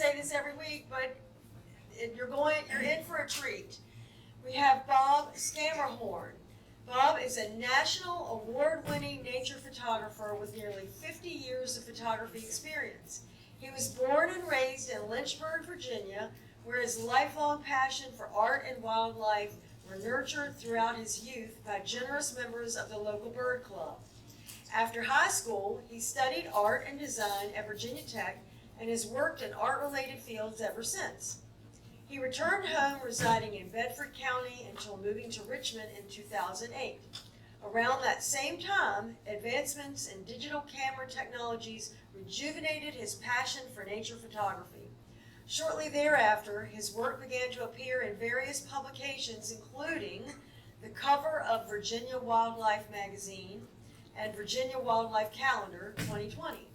say this every week, but you're in for a treat. We have Bob Scammerhorn. Bob is a national award-winning nature photographer with nearly 50 years of photography experience. He was born and raised in Lynchburg, Virginia, where his lifelong passion for art and wildlife were nurtured throughout his youth by generous members of the local bird club. After high school, he studied art and design at Virginia Tech and has worked in art-related fields ever since. He returned home residing in Bedford County until moving to Richmond in 2008. Around that same time, advancements in digital camera technologies rejuvenated his passion for nature photography. Shortly thereafter, his work began to appear in various publications, including the cover of Virginia Wildlife Magazine and Virginia Wildlife Calendar 2020.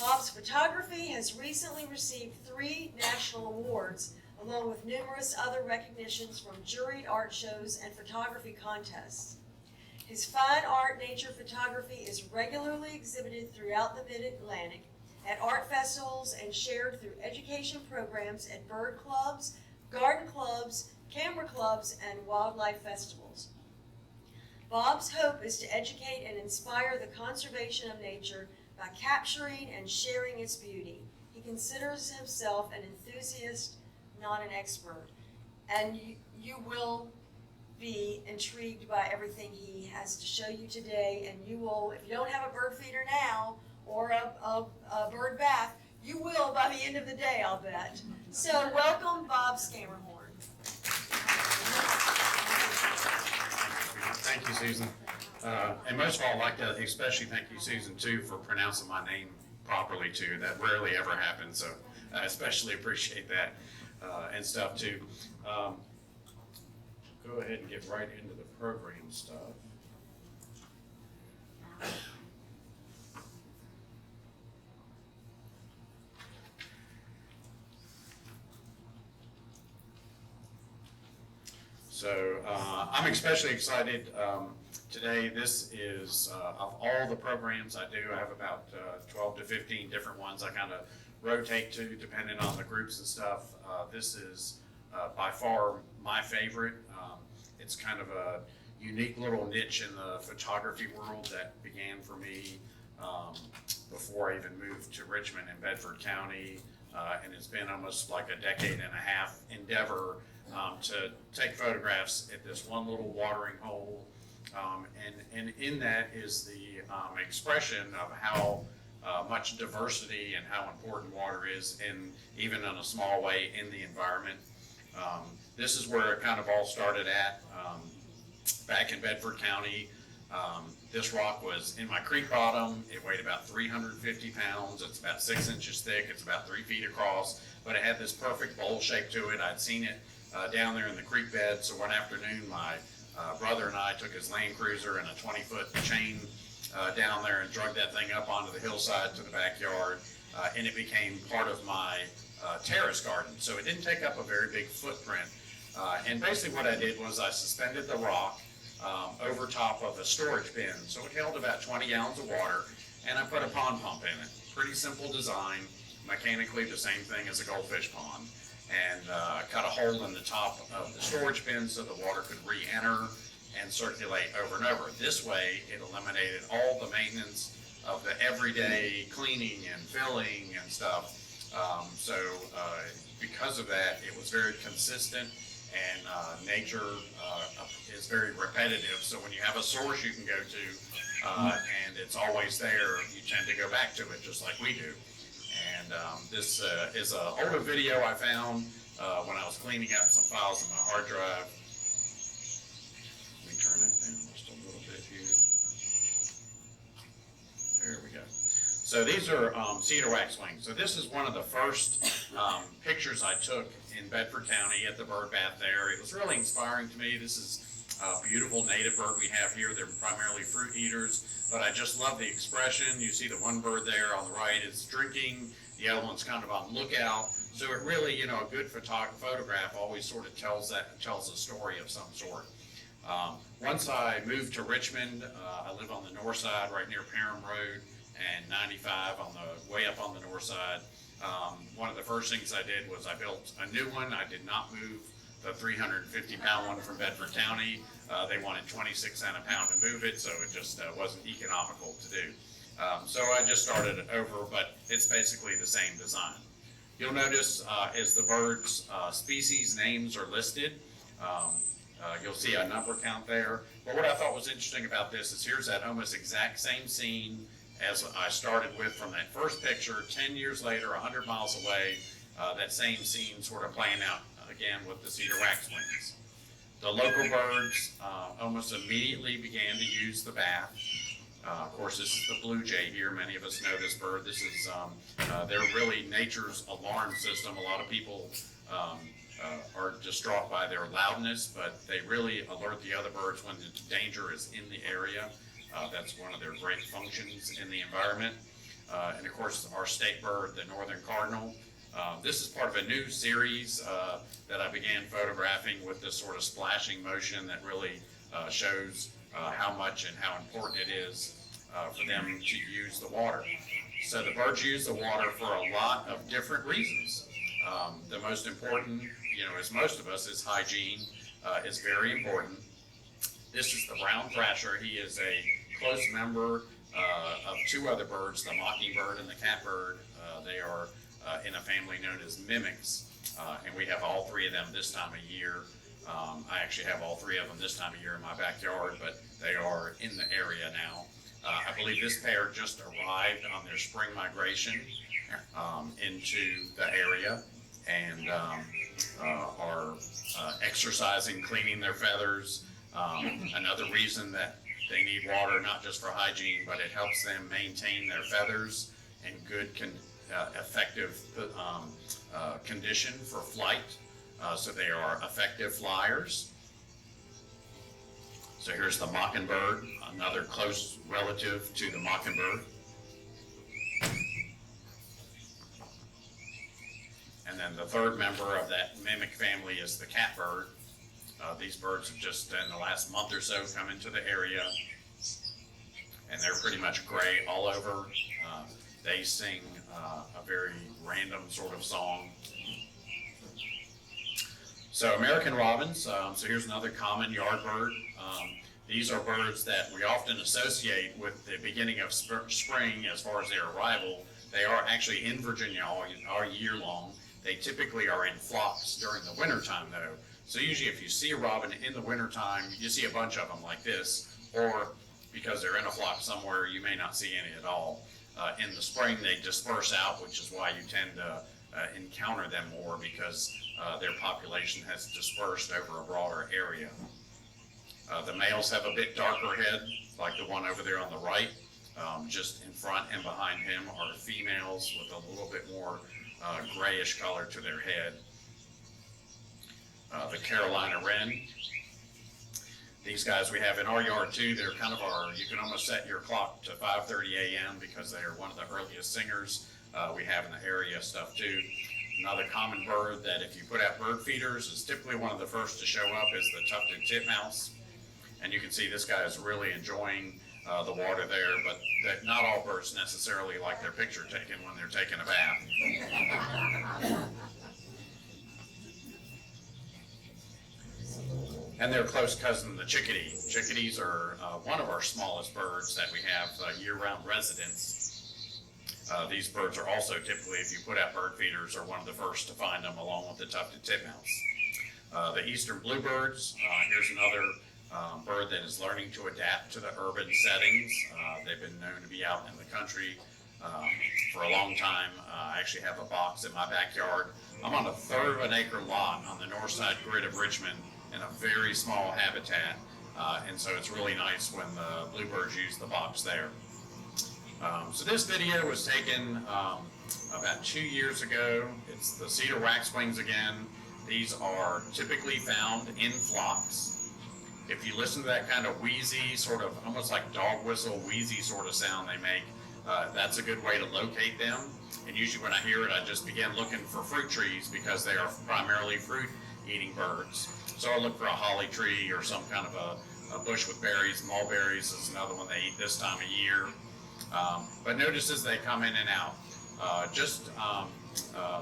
Bob's photography has recently received 3 national awards, along with numerous other recognitions from juried art shows and photography contests. His fine art nature photography is regularly exhibited throughout the Mid-Atlantic at art festivals and shared through education programs at bird clubs, garden clubs, camera clubs, and wildlife festivals. Bob's hope is to educate and inspire the conservation of nature by capturing and sharing its beauty. He considers himself an enthusiast, not an expert, and you will be intrigued by everything he has to show you today, and you will, if you don't have a bird feeder now or a bird bath, you will by the end of the day, I'll bet. So welcome, Bob Schamerhorn. Thank you, Susan. And most of all, I'd like to especially thank you, Susan, too, for pronouncing my name properly, too. That rarely ever happens, so I especially appreciate that and stuff, too. Go ahead and get right into the program stuff. So I'm especially excited today. This is, of all the programs I do, I have about 12 to 15 different ones I kind of rotate to depending on the groups and stuff. This is by far my favorite. It's kind of a unique little niche in the photography world that began for me before I even moved to Richmond in Bedford County. And it's been almost like a decade and a half endeavor to take photographs at this one little watering hole. And in that is the expression of how much diversity and how important water is, even in a small way, in the environment. This is where it kind of all started at, back in Bedford County. This rock was in my creek bottom. It weighed about 350 pounds. It's about 6 inches thick. It's about 3 feet across, but it had this perfect bowl shape to it. I'd seen it down there in the creek bed, so one afternoon my brother and I took his Land Cruiser and a 20-foot chain down there and drug that thing up onto the hillside to the backyard, and it became part of my terrace garden. So it didn't take up a very big footprint. And basically what I did was I suspended the rock over top of a storage bin. So it held about 20 gallons of water, and I put a pond pump in it. Pretty simple design, mechanically the same thing as a goldfish pond. And cut a hole in the top of the storage bin so the water could re-enter and circulate over and over. This way, it eliminated all the maintenance of the everyday cleaning and filling and stuff. So because of that, it was very consistent, and nature is very repetitive. So when you have a source you can go to and it's always there, you tend to go back to it just like we do. And this is an older video I found when I was cleaning up some files on my hard drive. Let me turn it down just a little bit here. There we go. So these are Cedar Wax Wings. So this is one of the first pictures I took in Bedford County at the bird bath there. It was really inspiring to me. This is a beautiful native bird we have here. They're primarily fruit eaters, but I just love the expression. You see the one bird there on the right is drinking, the other one's kind of on lookout. So it really, you know, a good photograph always sort of tells a story of some sort. Once I moved to Richmond, I live on the north side, right near Parham Road, and 95 on the way up on the north side. one of the first things I did was I built a new one. I did not move the 350-pound one from Bedford County. They wanted 26 cents a pound to move it, so it just wasn't economical to do. So I just started it over, but it's basically the same design. You'll notice as the birds' species names are listed, you'll see a number count there. But what I thought was interesting about this is here's that almost exact same scene as I started with from that first picture. 10 years later, 100 miles away, that same scene sort of playing out again with the Cedar Wax Wings. The local birds almost immediately began to use the bath. Of course, this is the blue jay here. Many of us know this bird. This is, they're really nature's alarm system. A lot of people are distraught by their loudness, but they really alert the other birds when the danger is in the area. That's one of their great functions in the environment. And of course, our state bird, the northern cardinal. This is part of a new series that I began photographing with this sort of splashing motion that really shows how much and how important it is for them to use the water. So the birds use the water for a lot of different reasons. The most important, as most of us, is hygiene is very important. This is the brown thrasher. He is a close member of two other birds, the mockingbird and the catbird. They are in a family known as mimics, and we have all three of them this time of year. I actually have all three of them this time of year in my backyard, but they are in the area now. I believe this pair just arrived on their spring migration into the area and are exercising, cleaning their feathers. Another reason that they need water, not just for hygiene, but it helps them maintain their feathers in good, effective condition for flight. So they are effective flyers. So here's the mockingbird, another close relative to the mockingbird. And then the third member of that mimic family is the catbird. These birds have just in the last month or so come into the area, and they're pretty much gray all over. They sing a very random sort of song. So American robins, so here's another common yard bird. These are birds that we often associate with the beginning of spring as far as their arrival. They are actually in Virginia all year long. They typically are in flocks during the wintertime though. So usually if you see a robin in the wintertime, you see a bunch of them like this, or because they're in a flock somewhere, you may not see any at all. In the spring, they disperse out, which is why you tend to encounter them more because their population has dispersed over a broader area. The males have a bit darker head, like the one over there on the right. Just in front and behind him are females with a little bit more grayish color to their head. The Carolina wren. These guys we have in our yard too. They're kind of you can almost set your clock to 5:30 a.m. because they are one of the earliest singers we have in the area stuff too. Another common bird that if you put out bird feeders is typically one of the first to show up is the tufted titmouse. And you can see this guy is really enjoying the water there, but not all birds necessarily like their picture taken when they're taking a bath. And their close cousin, the chickadee. Chickadees are one of our smallest birds that we have year-round residents. These birds are also typically, if you put out bird feeders, are one of the first to find them along with the tufted titmouse. The eastern bluebirds, here's another bird that is learning to adapt to the urban settings. They've been known to be out in the country for a long time. I actually have a box in my backyard. I'm on a third of an acre lot on the north side grid of Richmond in a very small habitat, and so it's really nice when the bluebirds use the box there. So this video was taken about 2 years ago. It's the Cedar Wax Wings again. These are typically found in flocks. If you listen to that kind of wheezy, sort of almost like dog whistle, wheezy sort of sound they make, that's a good way to locate them. And usually when I hear it, I just begin looking for fruit trees because they are primarily fruit-eating birds. So I look for a holly tree or some kind of a bush with berries. Mulberries is another one they eat this time of year. But notice as they come in and out, just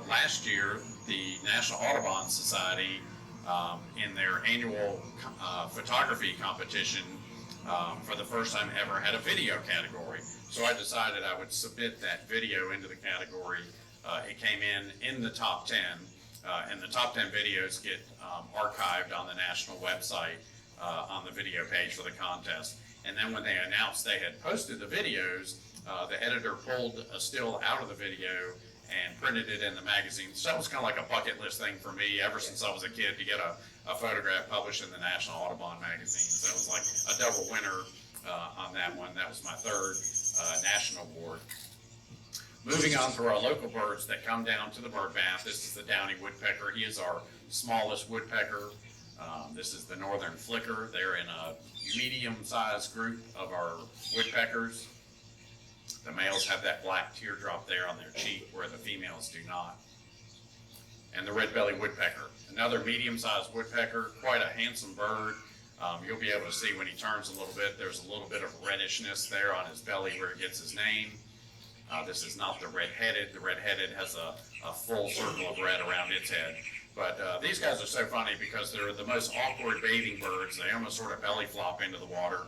last year, the National Audubon Society, in their annual photography competition, for the first time ever, had a video category. So I decided I would submit that video into the category. It came in the top 10, and the top 10 videos get archived on the national website on the video page for the contest. And then when they announced they had posted the videos, the editor pulled a still out of the video and printed it in the magazine. So that was kind of like a bucket list thing for me ever since I was a kid, to get a photograph published in the National Audubon magazine. So it was like a double winner on that one. That was my third national award. Moving on through our local birds that come down to the bird bath, this is the Downy Woodpecker. He is our smallest woodpecker. This is the Northern Flicker. They're in a medium-sized group of our woodpeckers. The males have that black teardrop there on their cheek, where the females do not. And the red Belly Woodpecker, another medium-sized woodpecker, quite a handsome bird. You'll be able to see when he turns a little bit, there's a little bit of reddishness there on his belly where he gets his name. This is not the red-headed. The red-headed has a full circle of red around its head. But these guys are so funny because they're the most awkward bathing birds. They almost sort of belly flop into the water.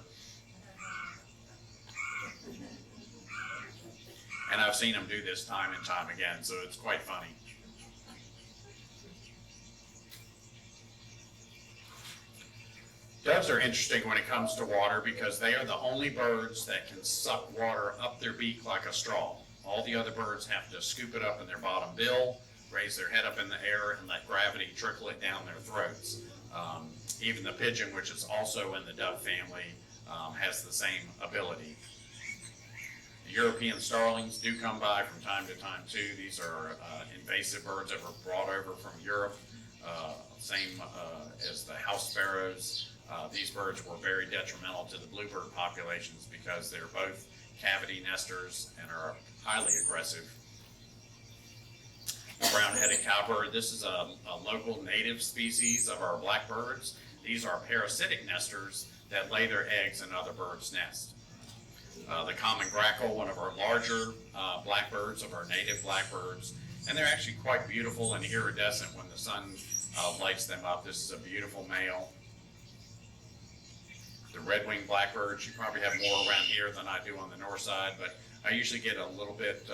And I've seen them do this time and time again, so it's quite funny. Doves are interesting when it comes to water because they are the only birds that can suck water up their beak like a straw. All the other birds have to scoop it up in their bottom bill, raise their head up in the air, and let gravity trickle it down their throats. Even the pigeon, which is also in the dove family, has the same ability. The European starlings do come by from time to time too. These are invasive birds that were brought over from Europe, same as the house sparrows. These birds were very detrimental to the bluebird populations because they're both cavity nesters and are highly aggressive. The brown-headed cowbird, this is a local native species of our blackbirds. These are parasitic nesters that lay their eggs in other birds' nests. The common grackle, one of our larger blackbirds, of our native blackbirds, and they're actually quite beautiful and iridescent when the sun lights them up. This is a beautiful male. The red-winged blackbirds, you probably have more around here than I do on the north side, but I usually get a little bit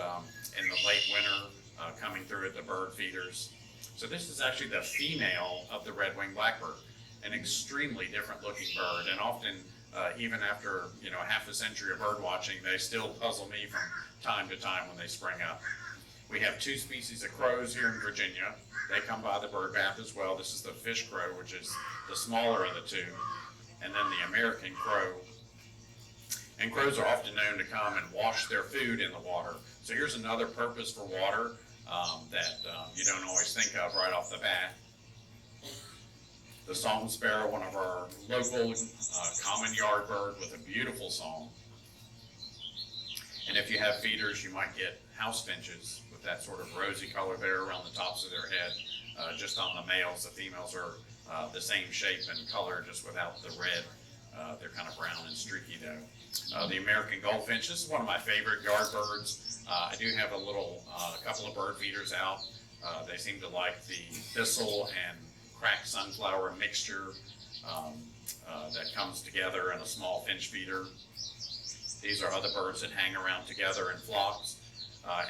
in the late winter coming through at the bird feeders. So this is actually the female of the red-winged blackbird, an extremely different looking bird, and often even after half a century of bird watching, they still puzzle me from time to time when they spring up. We have two species of crows here in Virginia. They come by the bird bath as well. This is the fish crow, which is the smaller of the two, and then the American crow. And crows are often known to come and wash their food in the water. So here's another purpose for water that you don't always think of right off the bat. The song sparrow, one of our local common yard bird with a beautiful song. And if you have feeders, you might get house finches with that sort of rosy color there around the tops of their head. Just on the males, the females are the same shape and color, just without the red. They're kind of brown and streaky though. The American goldfinch, this is one of my favorite yard birds. I do have a couple of bird feeders out. They seem to like the thistle and cracked sunflower mixture that comes together in a small finch feeder. These are other birds that hang around together in flocks.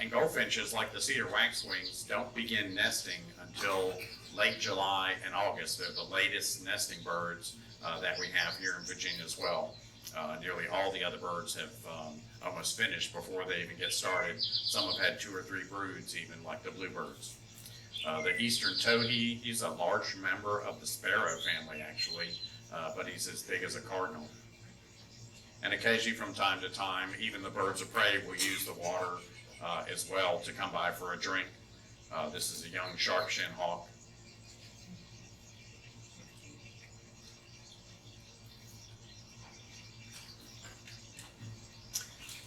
And goldfinches, like the Cedar Wax Wings, don't begin nesting until late July and August. They're the latest nesting birds that we have here in Virginia as well. Nearly all the other birds have almost finished before they even get started. Some have had 2 or 3 broods even, like the bluebirds. The eastern towhee, he's a large member of the sparrow family actually, but he's as big as a cardinal. And occasionally from time to time, even the birds of prey will use the water as well to come by for a drink. This is a young sharp-shin hawk.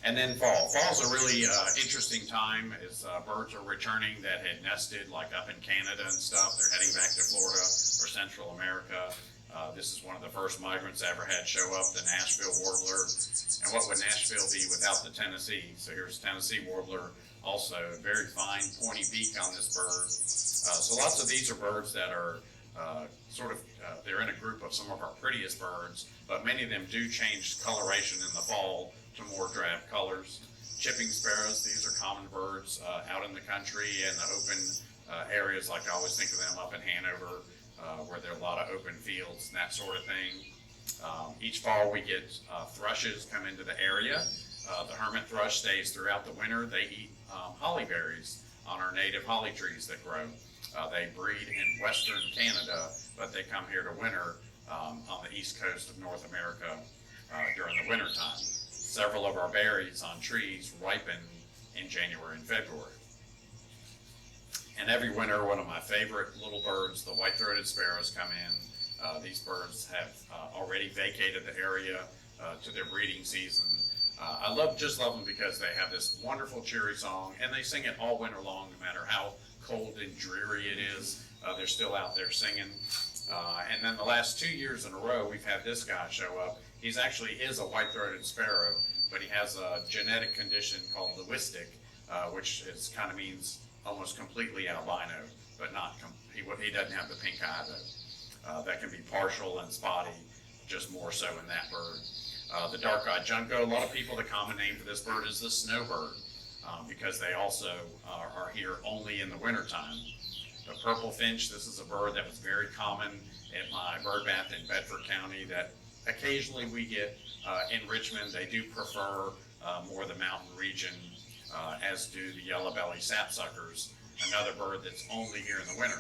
And then fall. Fall's a really interesting time as birds are returning that had nested like up in Canada and stuff. They're heading back to Florida or Central America. This is one of the first migrants I ever had show up, the Nashville Warbler. And what would Nashville be without the Tennessee? So here's Tennessee Warbler also. Very fine pointy beak on this bird. So lots of these are birds that are they're in a group of some of our prettiest birds, but many of them do change coloration in the fall to more drab colors. Chipping sparrows, these are common birds out in the country and the open areas, like I always think of them up in Hanover, where there are a lot of open fields and that sort of thing. Each fall we get thrushes come into the area. The hermit thrush stays throughout the winter. They eat holly berries on our native holly trees that grow. They breed in western Canada, but they come here to winter on the east coast of North America during the winter time. Several of our berries on trees ripen in January and February. And every winter, one of my favorite little birds, the white-throated sparrows, come in. These birds have already vacated the area to their breeding season. I just love them because they have this wonderful cheery song, and they sing it all winter long, no matter how cold and dreary it is. They're still out there singing. And then the last 2 years in a row, we've had this guy show up. He's actually is a white-throated sparrow, but he has a genetic condition called lewistic, which kind of means almost completely albino, but not. He doesn't have the pink eye though. That can be partial and spotty, just more so in that bird. The dark-eyed junco, a lot of people, the common name for this bird is the snowbird, because they also are here only in the wintertime. The purple finch, this is a bird that was very common at my bird bath in Bedford County that occasionally we get in Richmond. They do prefer more the mountain region, as do the yellow-bellied sapsuckers, another bird that's only here in the winter.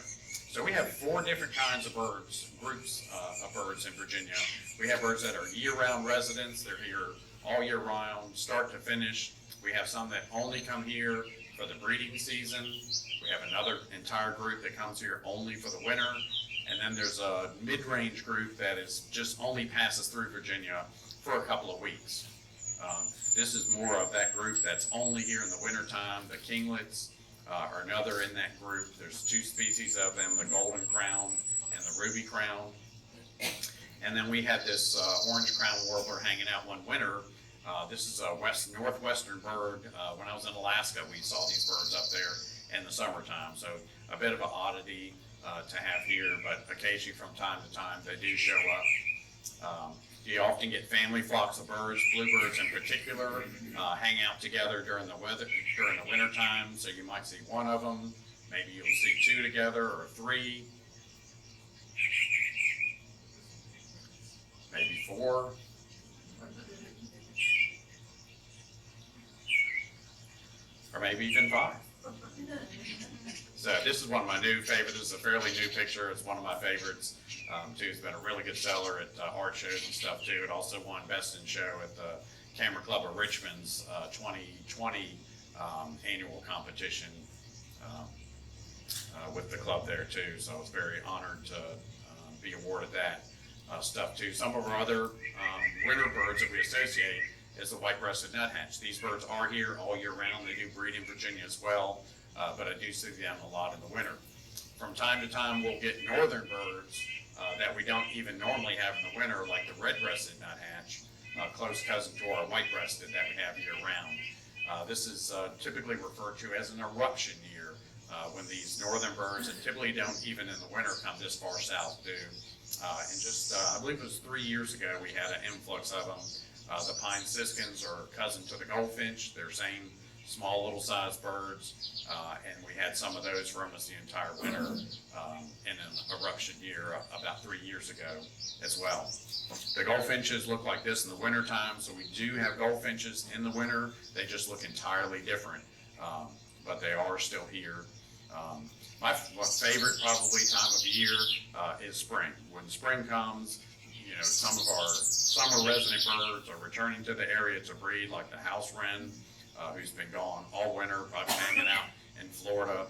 So we have 4 different kinds of birds, groups of birds in Virginia. We have birds that are year-round residents. They're here all year round, start to finish. We have some that only come here for the breeding season. We have another entire group that comes here only for the winter. And then there's a mid-range group that is just only passes through Virginia for a couple of weeks. This is more of that group that's only here in the wintertime. The kinglets are another in that group. There's 2 species of them, the golden crown and the ruby crown. And then we had this orange crown warbler hanging out one winter. This is a northwestern bird. When I was in Alaska, we saw these birds up there in the summertime. So a bit of an oddity to have here, but occasionally from time to time they do show up. You often get family flocks of birds, bluebirds in particular, hang out together during the winter time. So you might see one of them, maybe you'll see 2 together or 3, maybe 4. Or maybe even 5. So this is one of my new favorites. This is a fairly new picture. It's one of my favorites, too. It's been a really good seller at art shows and stuff, too. It also won Best in Show at the Camera Club of Richmond's 2020 annual competition with the club there, too. So I was very honored to be awarded that stuff, too. Some of our other winter birds that we associate is the white-breasted nuthatch. These birds are here all year round. They do breed in Virginia as well. But I do see them a lot in the winter. From time to time, we'll get northern birds that we don't even normally have in the winter, like the red-breasted nuthatch, a close cousin to our white-breasted that we have year-round. This is typically referred to as an eruption year, when these northern birds that typically don't even in the winter come this far south do. And just, I believe it was 3 years ago, we had an influx of them. The pine siskins are cousin to the goldfinch. They're same small little sized birds, and we had some of those for almost the entire winter in an eruption year about 3 years ago as well. The goldfinches look like this in the winter time, so we do have goldfinches in the winter. They just look entirely different, but they are still here. My favorite probably time of year is spring. When spring comes, you know, some of our summer resident birds are returning to the area to breed, like the house wren, who's been gone all winter, probably hanging out in Florida.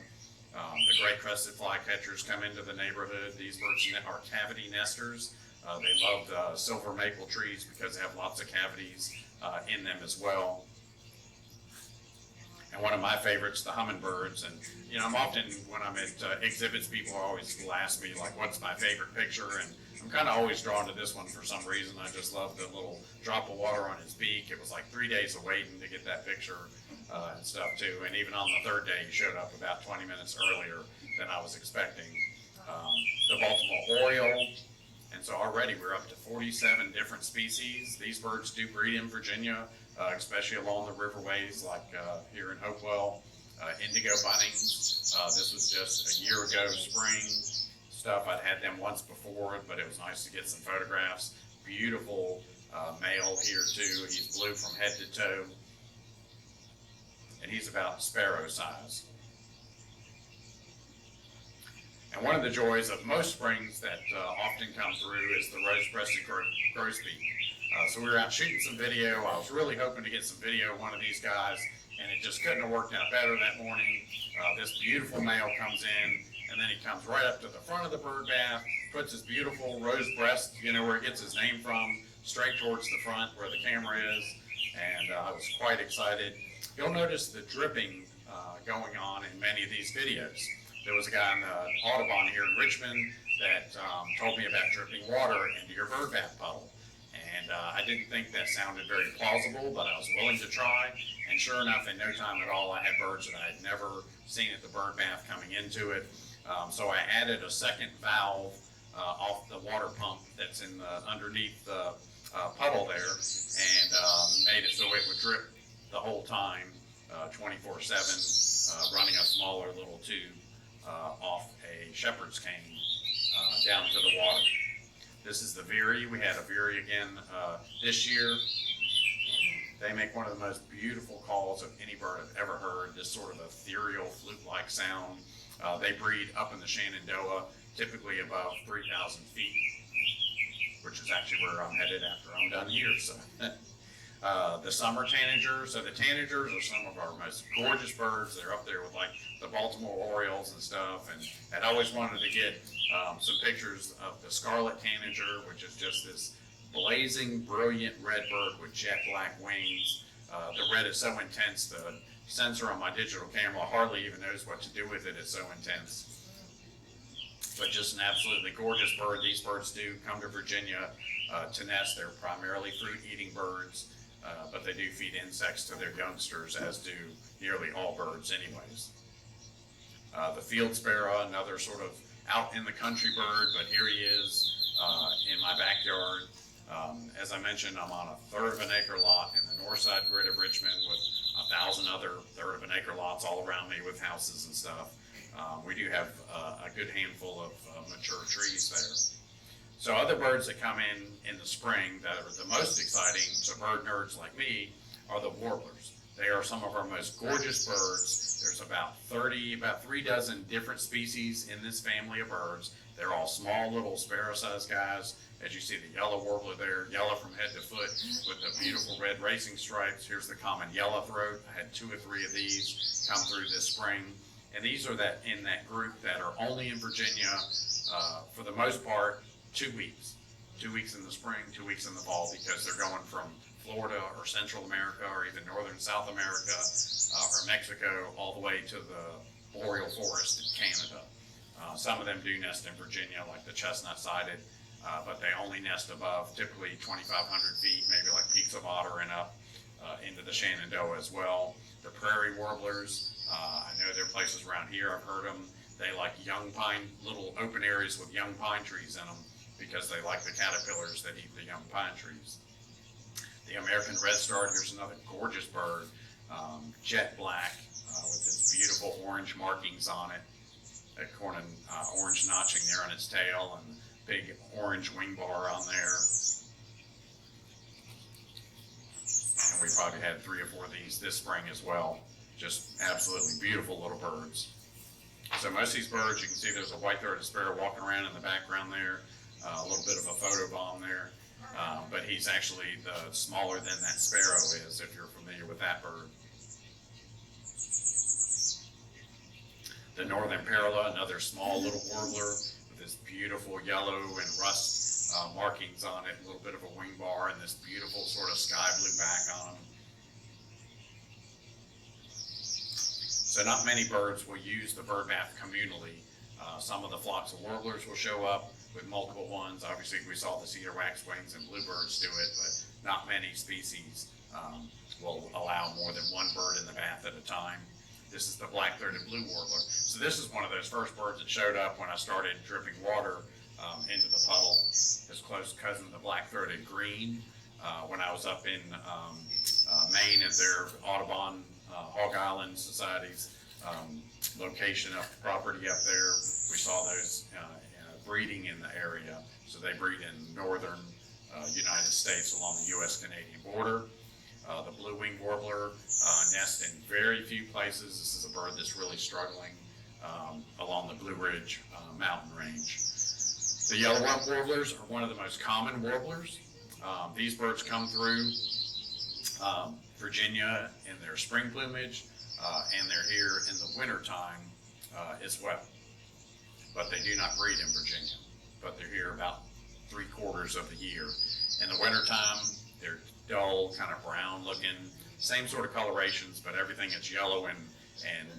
The great crested flycatchers come into the neighborhood. These birds are cavity nesters. They love silver maple trees because they have lots of cavities in them as well. And one of my favorites, the hummingbirds. And, you know, I'm often, when I'm at exhibits, people always will ask me, like, what's my favorite picture? And I'm kind of always drawn to this one for some reason. I just love the little drop of water on his beak. It was like 3 days of waiting to get that picture. and stuff too. And even on the third day, he showed up about 20 minutes earlier than I was expecting. The Baltimore Oriole, and so already we're up to 47 different species. These birds do breed in Virginia, especially along the riverways like here in Hopewell. Indigo buntings, this was just a year ago spring stuff. I'd had them once before, but it was nice to get some photographs. Beautiful male here too. He's blue from head to toe, and he's about sparrow size. And one of the joys of most springs that often come through is the rose-breasted grosbeak. So we were out shooting some video. I was really hoping to get some video of one of these guys, and it just couldn't have worked out better that morning. This beautiful male comes in, and then he comes right up to the front of the bird bath, puts his beautiful rose breast, where he gets his name from, straight towards the front where the camera is, and I was quite excited. You'll notice the dripping going on in many of these videos. There was a guy on the Audubon here in Richmond that told me about dripping water into your bird bath puddle. And I didn't think that sounded very plausible, but I was willing to try. And sure enough, in no time at all, I had birds that I had never seen at the bird bath coming into it. So I added a second valve off the water pump that's in underneath the puddle there, and made it so it would drip the whole time, 24/7, running a smaller little tube off a shepherd's cane down to the water. This is the veery. We had a veery again this year. They make one of the most beautiful calls of any bird I've ever heard, this sort of ethereal flute-like sound. They breed up in the Shenandoah, typically above 3,000 feet, which is actually where I'm headed after I'm done here. So, the summer tanagers. So the tanagers are some of our most gorgeous birds. They're up there with like the Baltimore Orioles and stuff. And I'd always wanted to get some pictures of the scarlet tanager, which is just this blazing, brilliant red bird with jet black wings. The red is so intense, the sensor on my digital camera hardly even knows what to do with it. It's so intense. But just an absolutely gorgeous bird. These birds do come to Virginia to nest. They're primarily fruit-eating birds, but they do feed insects to their youngsters, as do nearly all birds anyways. The field sparrow, another sort of out in the country bird, but here he is in my backyard. As I mentioned, I'm on a third of an acre lot in the north side grid of Richmond with 1,000 other third of an acre lots all around me with houses and stuff. We do have a good handful of mature trees there. So other birds that come in the spring that are the most exciting to bird nerds like me are the warblers. They are some of our most gorgeous birds. There's about 3 dozen different species in this family of birds. They're all small little sparrow-sized guys. As you see the yellow warbler there, yellow from head to foot with the beautiful red racing stripes. Here's the common yellowthroat. I had 2 or 3 of these come through this spring. And these are in that group that are only in Virginia, for the most part, 2 weeks. 2 weeks in the spring, 2 weeks in the fall, because they're going from Florida or Central America or even Northern South America or Mexico all the way to the boreal forest in Canada. Some of them do nest in Virginia, like the chestnut-sided, but they only nest above typically 2,500 feet, maybe like Peaks of Otter and up into the Shenandoah as well. The prairie warblers, I know there are places around here, I've heard them. They like young pine, little open areas with young pine trees in them because they like the caterpillars that eat the young pine trees. The American redstart, here's another gorgeous bird, jet black with this beautiful orange markings on it, orange notching there on its tail and big orange wing bar on there. And we probably had 3 or 4 of these this spring as well. Just absolutely beautiful little birds. So most of these birds, you can see there's a white-throated sparrow walking around in the background there, a little bit of a photo bomb there, but he's actually the smaller than that sparrow is, if you're familiar with that bird. The northern parula, another small little warbler with this beautiful yellow and rust markings on it, a little bit of a wing bar, and this beautiful sort of sky blue back on him. So not many birds will use the bird bath communally. Some of the flocks of warblers will show up with multiple ones. Obviously, we saw the Cedar Wax Wings and Bluebirds do it, but not many species will allow more than one bird in the bath at a time. This is the black-throated blue warbler. So this is one of those first birds that showed up when I started dripping water into the puddle. His close cousin, the black-throated green. When I was up in Maine at their Audubon Hog Island Society's location of property up there, we saw those breeding in the area. So they breed in northern United States along the U.S.-Canadian border. The blue-winged warbler nests in very few places. This is a bird that's really struggling along the Blue Ridge mountain range. The yellow-rump warblers are one of the most common warblers. These birds come through Virginia in their spring plumage, and they're here in the wintertime as well. But they do not breed in Virginia, but they're here about 3/4 of the year. In the wintertime, they're dull, kind of brown looking, same sort of colorations, but everything that's yellow and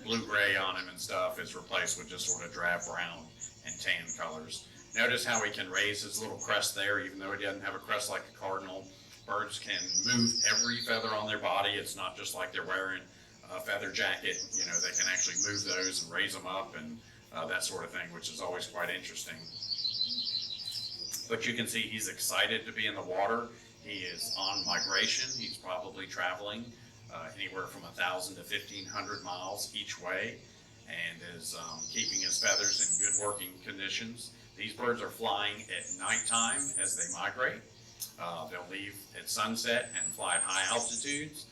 blue-gray on him and stuff is replaced with just sort of drab brown and tan colors. Notice how he can raise his little crest there, even though he doesn't have a crest like a cardinal. Birds can move every feather on their body. It's not just like they're wearing a feather jacket. You know, they can actually move those and raise them up and that sort of thing, which is always quite interesting. But you can see he's excited to be in the water. He is on migration. He's probably traveling anywhere from 1,000 to 1,500 miles each way, and is keeping his feathers in good working conditions. These birds are flying at nighttime as they migrate. They'll leave at sunset and fly at high altitudes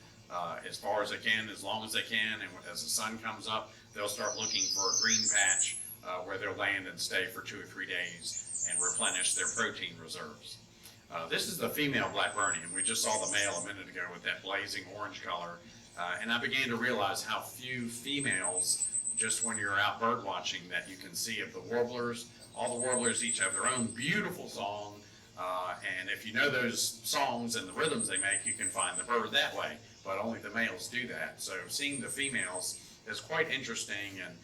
as far as they can, as long as they can, and as the sun comes up, they'll start looking for a green patch where they'll land and stay for 2 or 3 days and replenish their protein reserves. This is the female Blackburnian. We just saw the male a minute ago with that blazing orange color, and I began to realize how few females, just when you're out bird watching, that you can see of the warblers. All the warblers each have their own beautiful song, and if you know those songs and the rhythms they make, you can find the bird that way, but only the males do that. So seeing the females is quite interesting, and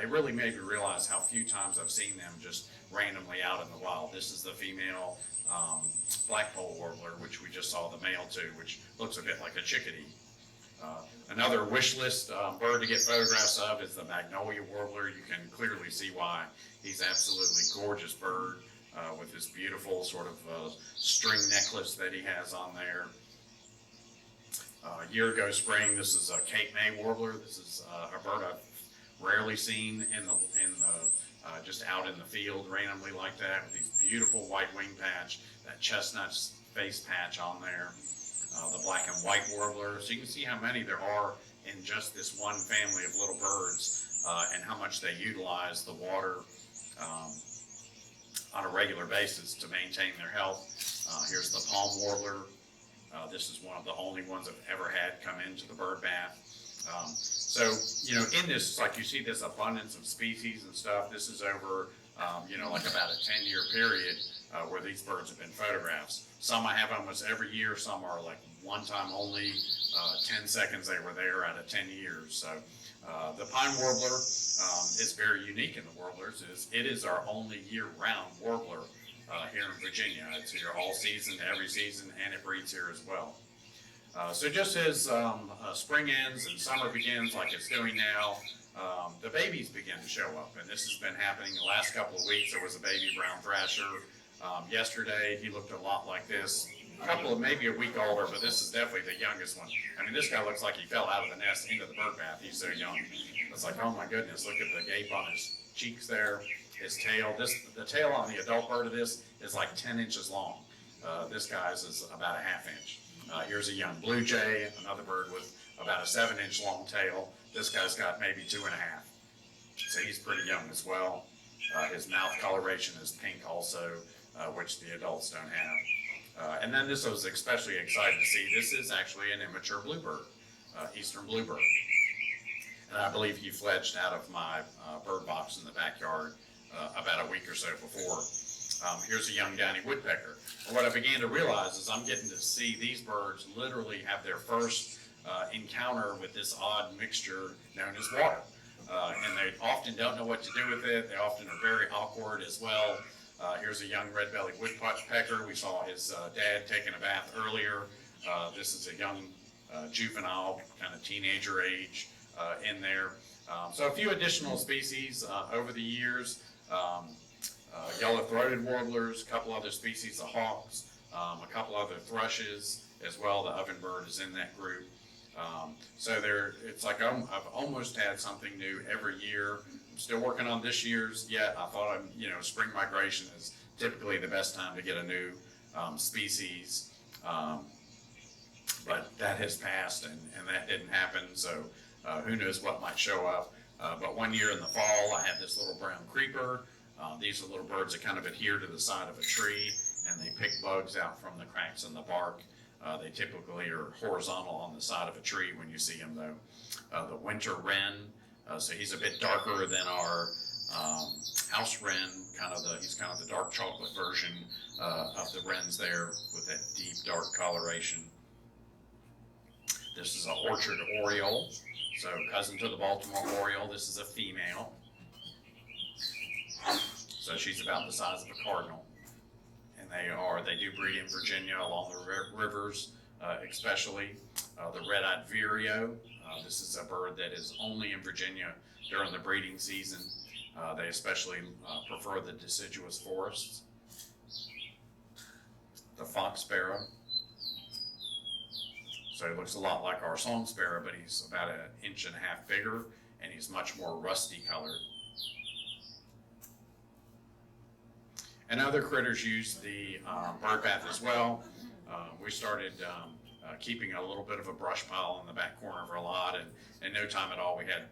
it really made me realize how few times I've seen them just randomly out in the wild. This is the female blackpoll warbler, which we just saw the male to, which looks a bit like a chickadee. Another wish list bird to get photographs of is the Magnolia Warbler. You can clearly see why. He's absolutely gorgeous bird with this beautiful sort of string necklace that he has on there. A year ago spring, this is a Cape May Warbler. This is a bird I've rarely seen in the just out in the field randomly like that, with these beautiful white wing patch, that chestnut face patch on there. The black and white warbler. So you can see how many there are in just this one family of little birds, and how much they utilize the water on a regular basis to maintain their health. Here's the palm warbler. This is one of the only ones I've ever had come into the bird bath. So, you know, in this, like you see this abundance of species and stuff, this is over, you know, like about a 10-year period where these birds have been photographed. Some I have almost every year, some are like one time only, 10 seconds they were there out of 10 years. So the pine warbler is very unique in the warblers. It is our only year-round warbler here in Virginia. It's here all season, every season, and it breeds here as well. So just as spring ends and summer begins like it's doing now, the babies begin to show up, and this has been happening the last couple of weeks. There was a baby brown thrasher yesterday. He looked a lot like this, a couple of maybe a week older, but this is definitely the youngest one. I mean, this guy looks like he fell out of the nest into the bird bath. He's so young. It's like, oh my goodness, look at the gape on his cheeks there, his tail. The tail on the adult bird of this is like 10 inches long. This guy's is about a 1/2 inch. Here's a young blue jay, another bird with about a 7-inch long tail. This guy's got maybe 2.5. So he's pretty young as well. His mouth coloration is pink also, which the adults don't have. And then this I was especially excited to see. This is actually an immature bluebird, eastern bluebird. And I believe he fledged out of my bird box in the backyard about a week or so before. Here's a young Downy Woodpecker. And what I began to realize is I'm getting to see these birds literally have their first encounter with this odd mixture known as water. And they often don't know what to do with it. They often are very awkward as well. Here's a young red-bellied woodpecker. We saw his dad taking a bath earlier. This is a young juvenile, kind of teenager age in there. So a few additional species over the years. Yellow-throated warblers, a couple other species of hawks, a couple other thrushes as well. The ovenbird is in that group. So it's like I've almost had something new every year. I'm still working on this year's yet. I thought spring migration is typically the best time to get a new species. But that has passed and that didn't happen. So who knows what might show up. But one year in the fall, I had this little brown creeper. These are little birds that kind of adhere to the side of a tree, and they pick bugs out from the cracks in the bark. They typically are horizontal on the side of a tree when you see them, though. The winter wren, so he's a bit darker than our house wren. He's kind of the dark chocolate version of the wrens there with that deep dark coloration. This is an orchard oriole, so cousin to the Baltimore Oriole. This is a female. So she's about the size of a cardinal. And they do breed in Virginia along the rivers, especially. The red-eyed vireo, this is a bird that is only in Virginia during the breeding season. They especially prefer the deciduous forests. The fox sparrow. So he looks a lot like our song sparrow, but he's about 1.5 inches bigger, and he's much more rusty colored. And other critters use the bird bath as well. We started keeping a little bit of a brush pile in the back corner of our lot, and in no time at all we had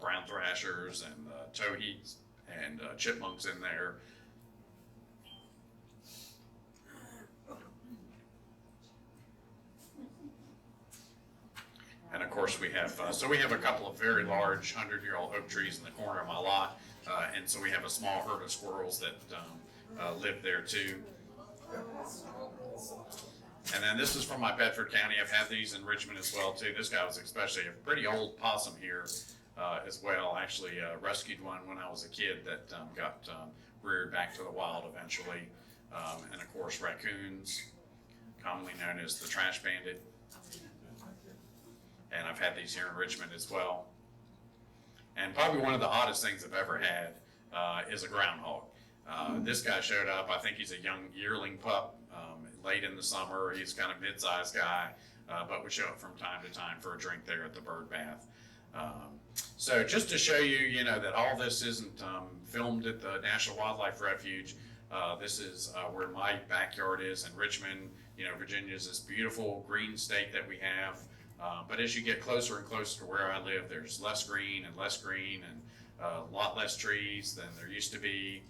brown thrashers and towhees and chipmunks in there. And of course we have, we have a couple of very large 100-year-old oak trees in the corner of my lot, and so we have a small herd of squirrels that live there too. And then this is from my Bedford County. I've had these in Richmond as well too. This guy was especially a pretty old possum here as well. I actually rescued one when I was a kid that got reared back to the wild eventually. And of course raccoons, commonly known as the trash bandit. And I've had these here in Richmond as well. And probably one of the oddest things I've ever had is a groundhog. This guy showed up. I think he's a young yearling pup, late in the summer. He's kind of mid-sized guy, but would show up from time to time for a drink there at the bird bath. So just to show you, that all this isn't filmed at the National Wildlife Refuge. This is where my backyard is in Richmond. Virginia is this beautiful green state that we have. But as you get closer and closer to where I live, there's less green and a lot less trees than there used to be.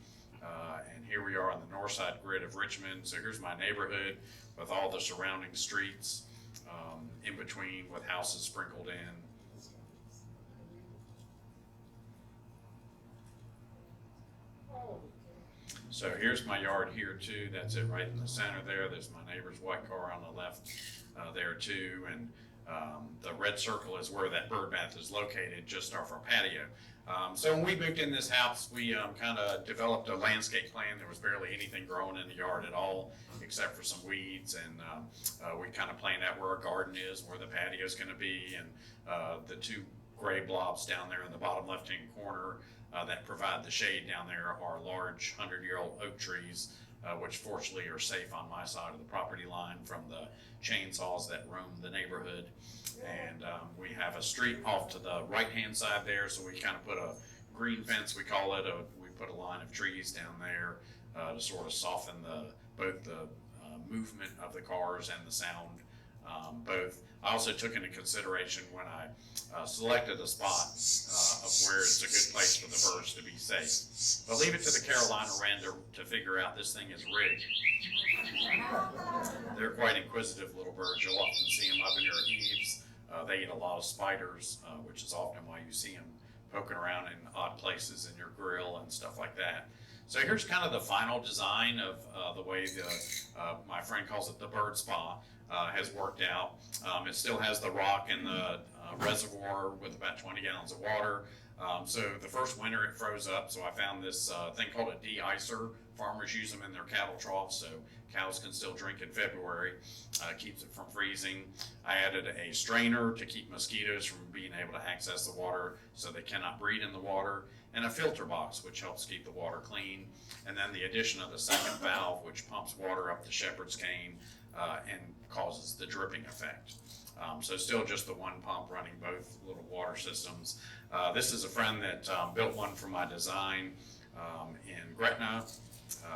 And here we are on the north side grid of Richmond. So here's my neighborhood with all the surrounding streets in between with houses sprinkled in. So here's my yard here too. That's it right in the center there. There's my neighbor's white car on the left there too. And the red circle is where that bird bath is located, just off our patio. So when we moved in this house, we kind of developed a landscape plan. There was barely anything growing in the yard at all, except for some weeds. And we kind of planned out where our garden is, where the patio is going to be, and the two gray blobs down there in the bottom left-hand corner that provide the shade down there are large 100-year-old oak trees, which fortunately are safe on my side of the property line from the chainsaws that roam the neighborhood. And we have a street off to the right-hand side there, so we kind of put a green fence, we call it. We put a line of trees down there to sort of soften both the movement of the cars and the sound. Both. I also took into consideration when I selected a spot of where it's a good place for the birds to be safe. But leave it to the Carolina wren to figure out this thing is rigged. They're quite inquisitive little birds. You'll often see them up in your eaves. They eat a lot of spiders, which is often why you see them poking around in odd places in your grill and stuff like that. So here's kind of the final design of the way my friend calls it the bird spa has worked out. It still has the rock and the reservoir with about 20 gallons of water. So the first winter it froze up, so I found this thing called a de-icer. Farmers use them in their cattle troughs, so cows can still drink in February. Keeps it from freezing. I added a strainer to keep mosquitoes from being able to access the water so they cannot breed in the water, and a filter box which helps keep the water clean. And then the addition of the second valve which pumps water up the shepherd's cane and causes the dripping effect. So still just the one pump running both little water systems. This is a friend that built one for my design in Gretna.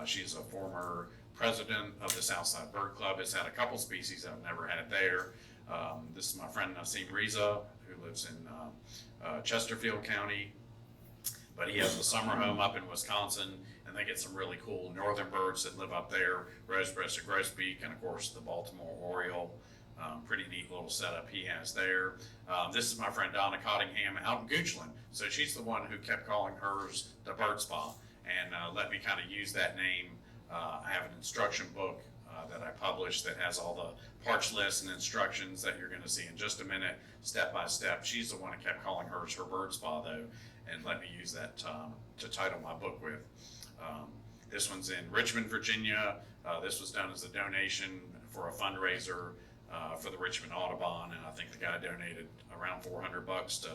She's a former president of the Southside Bird Club. It's had a couple species I've never had there. This is my friend Nassim Riza, who lives in Chesterfield County, but he has a summer home up in Wisconsin, and they get some really cool northern birds that live up there, rose-breasted grosbeak, and of course the Baltimore Oriole. Pretty neat little setup he has there. This is my friend Donna Cottingham out in Goochland. So she's the one who kept calling hers the Bird Spa, and let me kind of use that name. I have an instruction book that I published that has all the parts lists and instructions that you're going to see in just a minute, step by step. She's the one who kept calling hers her Bird Spa though, and let me use that to title my book with. This one's in Richmond, Virginia. This was done as a donation for a fundraiser for the Richmond Audubon, and I think the guy donated around $400 to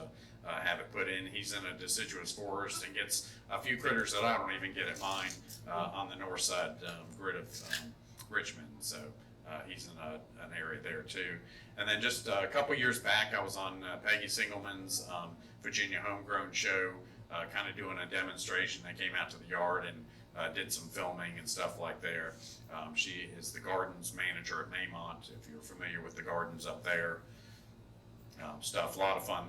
have it put in. He's in a deciduous forest and gets a few critters that I don't even get at mine on the north side grid of Richmond, so he's in an area there too. And then just a couple years back, I was on Peggy Singelman's Virginia Homegrown Show, kind of doing a demonstration. They came out to the yard and did some filming and stuff like there. She is the gardens manager at Maymont, if you're familiar with the gardens up there. A lot of fun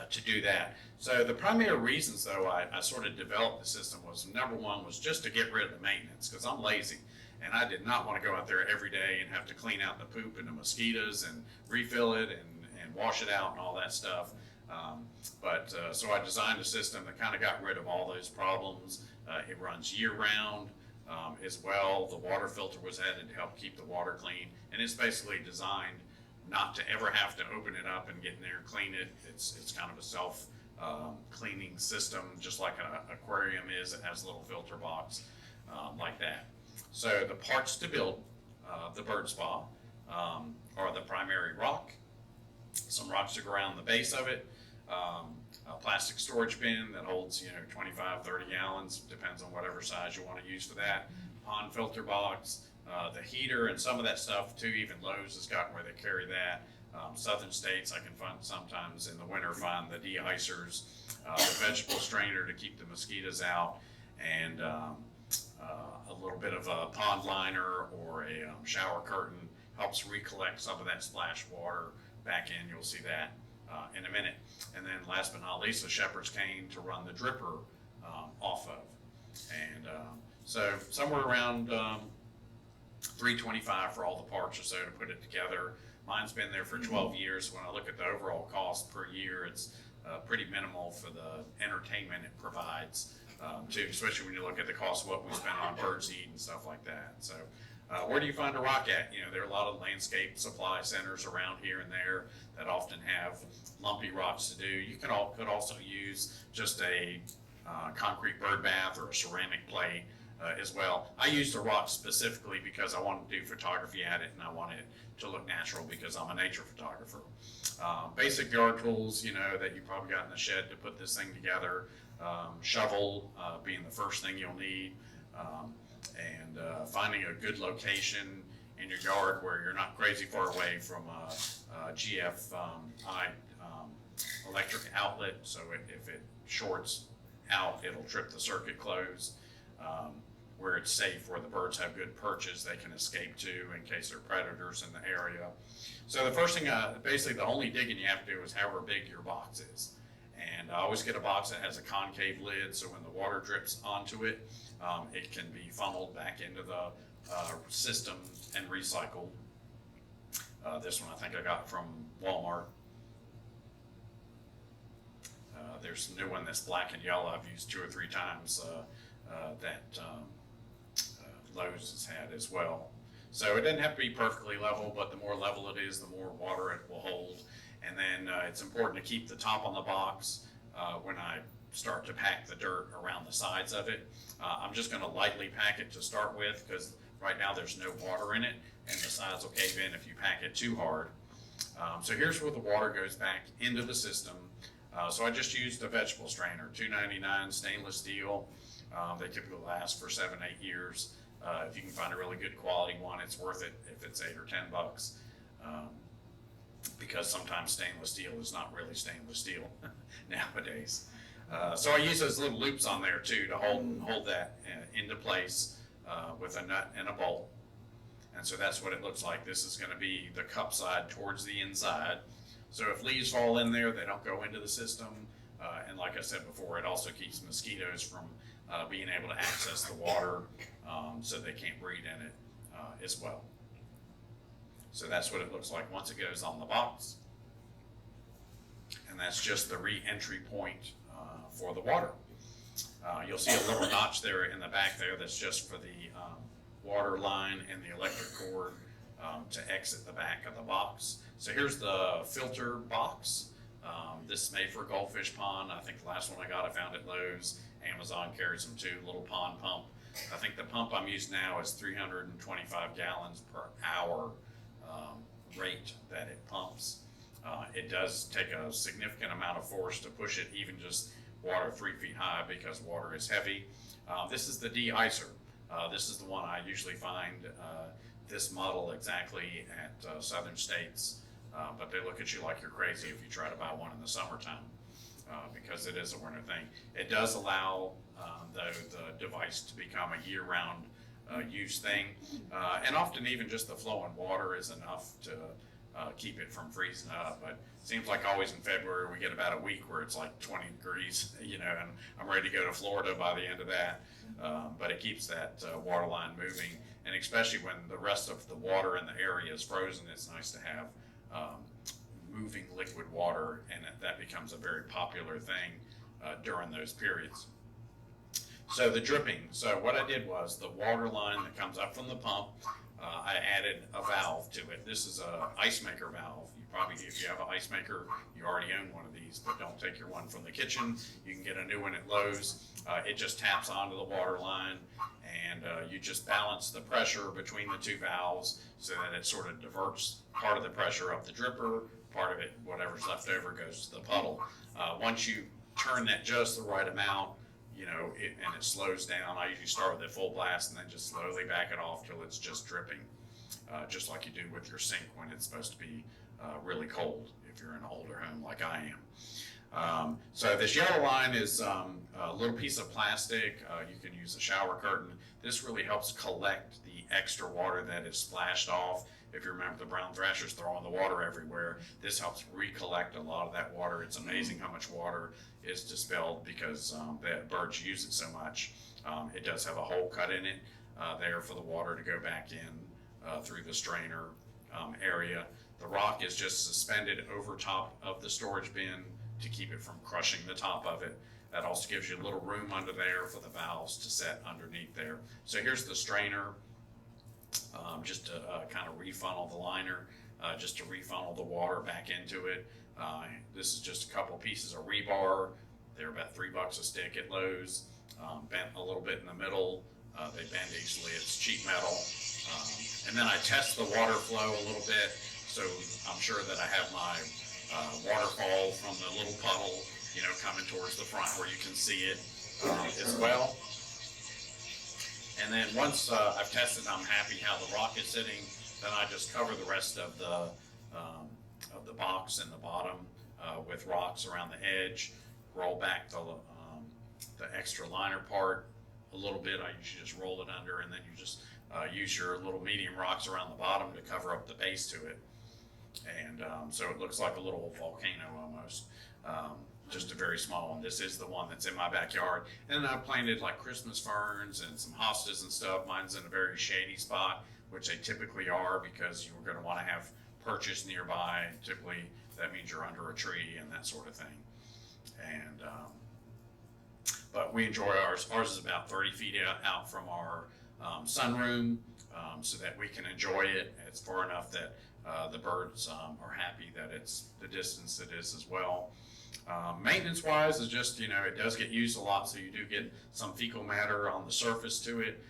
to do that. So the primary reasons though I sort of developed the system was, number one was just to get rid of the maintenance, because I'm lazy and I did not want to go out there every day and have to clean out the poop and the mosquitoes and refill it and wash it out and all that stuff. So I designed a system that kind of got rid of all those problems. It runs year round as well. The water filter was added to help keep the water clean, and it's basically designed not to ever have to open it up and get in there and clean it. It's kind of a self cleaning system, just like an aquarium is. It has a little filter box like that. So the parts to build the bird spa are the primary rock, some rocks to go around the base of it, a plastic storage bin that holds 25, 30 gallons, depends on whatever size you want to use for that, pond filter box, the heater, and some of that stuff too. Even Lowe's has gotten where they carry that. Southern states I can find sometimes in the winter find the de-icers, the vegetable strainer to keep the mosquitoes out, and a little bit of a pond liner or a shower curtain helps recollect some of that splash water back in. You'll see that in a minute. And then last but not least, the shepherd's cane to run the dripper off of. And so somewhere around $325 for all the parts or so to put it together. Mine's been there for 12 years. When I look at the overall cost per year, it's pretty minimal for the entertainment it provides too, especially when you look at the cost of what we spend on birdseed and stuff like that. So where do you find a rock at? There are a lot of landscape supply centers around here and there that often have lumpy rocks to do. You could also use just a concrete bird bath or a ceramic plate as well. I used a rock specifically because I wanted to do photography at it, and I wanted it to look natural because I'm a nature photographer. Basic yard tools, that you probably got in the shed to put this thing together. Shovel being the first thing you'll need. And finding a good location in your yard where you're not crazy far away from a GFI electric outlet, so if it shorts out, it'll trip the circuit close. Where it's safe, where the birds have good perches they can escape to in case there are predators in the area. So the first thing, basically the only digging you have to do is however big your box is. And I always get a box that has a concave lid, so when the water drips onto it, it can be funneled back into the system and recycled. This one I think I got from Walmart. There's a new one that's black and yellow I've used 2 or 3 times that Lowe's has had as well. So it doesn't have to be perfectly level, but the more level it is, the more water it will hold. And then it's important to keep the top on the box when I start to pack the dirt around the sides of it. I'm just gonna lightly pack it to start with, because right now there's no water in it, and the sides will cave in if you pack it too hard. So here's where the water goes back into the system. So I just used a vegetable strainer, $2.99 stainless steel. They typically last for 7-8 years. If you can find a really good quality one, it's worth it if it's $8 or $10. Because sometimes stainless steel is not really stainless steel nowadays. So I use those little loops on there too to hold that into place with a nut and a bolt. And so that's what it looks like. This is going to be the cup side towards the inside. So if leaves fall in there, they don't go into the system. And like I said before, it also keeps mosquitoes from being able to access the water, so they can't breed in it as well. So that's what it looks like once it goes on the box. And that's just the re-entry point for the water. You'll see a little notch there in the back there that's just for the water line and the electric cord to exit the back of the box. So here's the filter box. This is made for a goldfish pond. I think the last one I got, I found at Lowe's. Amazon carries them too, little pond pump. I think the pump I'm using now is 325 gallons per hour rate that it pumps. It does take a significant amount of force to push it, even just water 3 feet high, because water is heavy. This is the de-icer. This is the one I usually find this model exactly at southern states, but they look at you like you're crazy if you try to buy one in the summertime, because it is a winter thing. It does allow the device to become a year-round use thing, and often even just the flowing water is enough to keep it from freezing up. But it seems like always in February we get about a week where it's like 20 degrees, and I'm ready to go to Florida by the end of that. But it keeps that water line moving, and especially when the rest of the water in the area is frozen, it's nice to have moving liquid water, and that becomes a very popular thing during those periods. So the dripping, so what I did was the water line that comes up from the pump, I added a valve to it. This is a ice maker valve. You probably, if you have an ice maker, you already own one of these, but don't take your one from the kitchen. You can get a new one at Lowe's. It just taps onto the water line, and you just balance the pressure between the two valves so that it sort of diverts part of the pressure up the dripper, part of it, whatever's left over, goes to the puddle. Once you turn that just the right amount, and it slows down. I usually start with a full blast and then just slowly back it off till it's just dripping, just like you do with your sink when it's supposed to be really cold if you're in an older home like I am. So this yellow line is a little piece of plastic. You can use a shower curtain. This really helps collect the extra water that is splashed off. If you remember the brown thrashers throwing the water everywhere, this helps recollect a lot of that water. It's amazing how much water is dispelled because the birds use it so much. It does have a hole cut in it there for the water to go back in through the strainer area. The rock is just suspended over top of the storage bin to keep it from crushing the top of it. That also gives you a little room under there for the valves to set underneath there. So here's the strainer. Just to kind of refunnel the liner, just to refunnel the water back into it. This is just a couple pieces of rebar. They're about $3 a stick at Lowe's. Bent a little bit in the middle. They bend easily. It's cheap metal. And then I test the water flow a little bit, so I'm sure that I have my waterfall from the little puddle, coming towards the front where you can see it as well. And then once I've tested and I'm happy how the rock is sitting, then I just cover the rest of the box and the bottom with rocks around the edge, roll back the extra liner part a little bit. I usually just roll it under, and then you just use your little medium rocks around the bottom to cover up the base to it. And so it looks like a little volcano almost. Just a very small one. This is the one that's in my backyard. And then I planted like Christmas ferns and some hostas and stuff. Mine's in a very shady spot, which they typically are, because you're going to want to have perches nearby. Typically, that means you're under a tree and that sort of thing. And but we enjoy ours. Ours is about 30 feet out from our sunroom, so that we can enjoy it. It's far enough that the birds are happy that it's the distance it is as well. Maintenance wise is just, you know, it does get used a lot, so you do get some fecal matter on the surface to it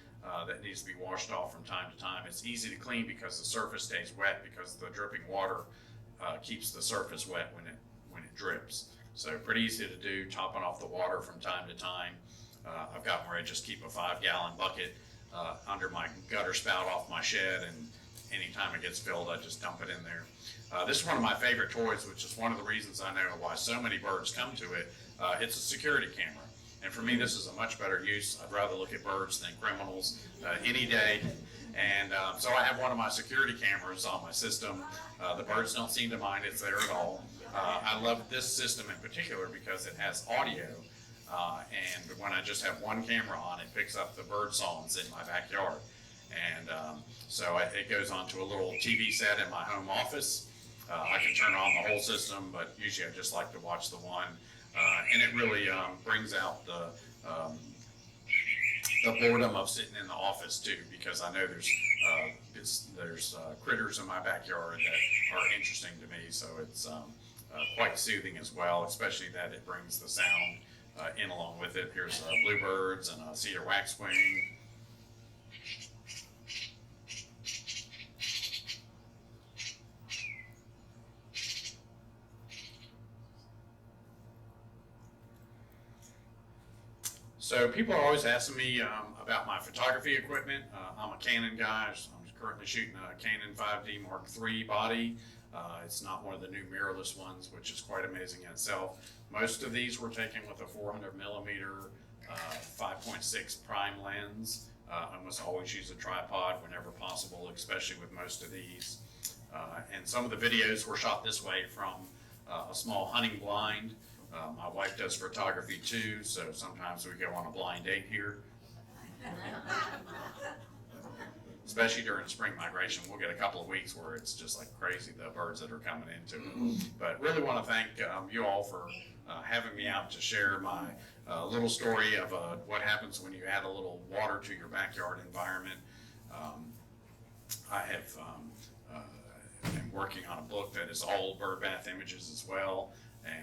that needs to be washed off from time to time. It's easy to clean because the surface stays wet, because the dripping water keeps the surface wet when it drips. So pretty easy to do, topping off the water from time to time. I've got where I just keep a 5-gallon bucket under my gutter spout off my shed, and anytime it gets filled, I just dump it in there. This is one of my favorite toys, which is one of the reasons I know why so many birds come to it. It's a security camera. And for me, this is a much better use. I'd rather look at birds than criminals any day. And so I have one of my security cameras on my system. The birds don't seem to mind it's there at all. I love this system in particular because it has audio. And when I just have one camera on, it picks up the bird songs in my backyard. And so it goes onto a little TV set in my home office. I can turn on the whole system, but usually I just like to watch the one. And it really brings out the boredom of sitting in the office too, because I know there's critters in my backyard that are interesting to me. So it's quite soothing as well, especially that it brings the sound in along with it. Here's Bluebirds and a Cedar Wax Wing. So people are always asking me about my photography equipment. I'm a Canon guy. I'm currently shooting a Canon 5D Mark III body. It's not one of the new mirrorless ones, which is quite amazing in itself. Most of these were taken with a 400 millimeter 5.6 prime lens. I must always use a tripod whenever possible, especially with most of these. And some of the videos were shot this way from a small hunting blind. My wife does photography too, so sometimes we go on a blind date here. Especially during spring migration, we'll get a couple of weeks where it's just like crazy, the birds that are coming into it. But really want to thank you all for having me out to share my little story of what happens when you add a little water to your backyard environment. I have been working on a book that is all bird bath images as well.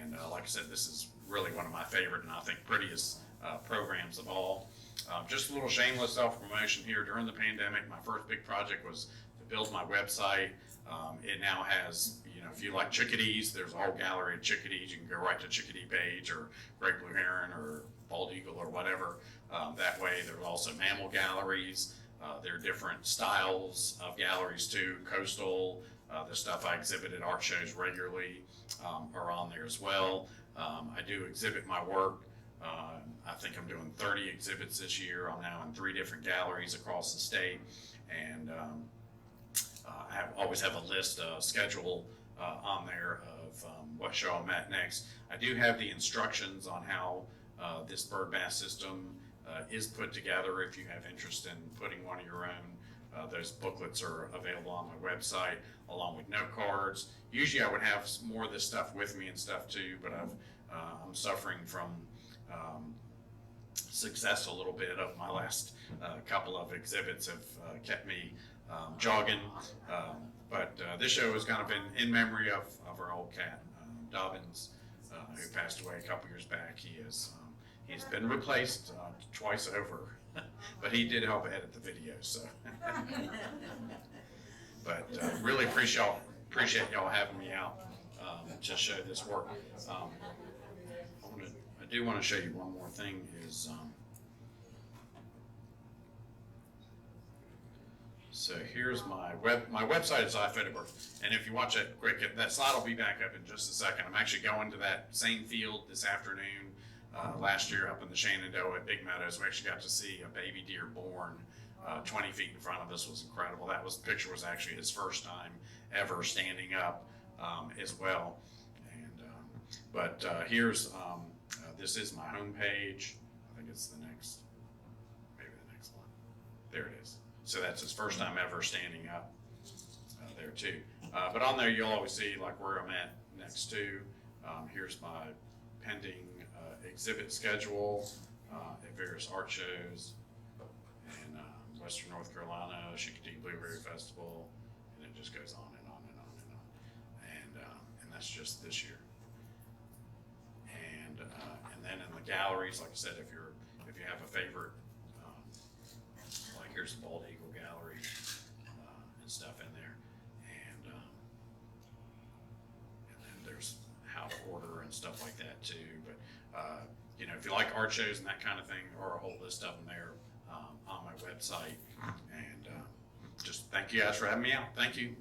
And like I said, this is really one of my favorite and I think prettiest programs of all. Just a little shameless self-promotion here. During the pandemic, my first big project was to build my website. It now has, you know, if you like chickadees, there's a whole gallery of chickadees. You can go right to Chickadee page or Great Blue Heron or Bald Eagle or whatever. That way, there's also mammal galleries. There are different styles of galleries too, coastal. The stuff I exhibit at art shows regularly are on there as well. I do exhibit my work. I think I'm doing 30 exhibits this year. I'm now in 3 different galleries across the state, and I always have a list, schedule on there of what show I'm at next. I do have the instructions on how this bird bath system is put together if you have interest in putting one of your own. Those booklets are available on my website along with note cards. Usually I would have more of this stuff with me and stuff too, but I'm suffering from success a little bit of my last couple of exhibits have kept me jogging. But this show has kind of been in memory of our old cat, Dobbins, who passed away a couple years back. He's been replaced twice over, but he did help edit the video. So, but really appreciate y'all having me out to show this work. I do want to show you one more thing. So here's my website is iPhotoBird, and if you watch it quick, that slide will be back up in just a second. I'm actually going to that same field this afternoon. Last year up in the Shenandoah at Big Meadows, we actually got to see a baby deer born 20 feet in front of us. Was incredible. Picture was actually his first time ever standing up as well. And here's this is my home page. I think it's maybe the next one. There it is. So that's his first time ever standing up there too. But on there you'll always see like where I'm at next to. Here's my pending exhibit schedule at various art shows in Western North Carolina, Chickadee Blueberry Festival, and it just goes on and on and on and on. And that's just this year. then in the galleries, like I said, if you have a favorite, like here's the Bald Eagle Gallery, and stuff in there. And then there's how to order and stuff like that too. But, you know, if you like art shows and that kind of thing, or a whole list of them there, on my website. And, just thank you guys for having me out. Thank you.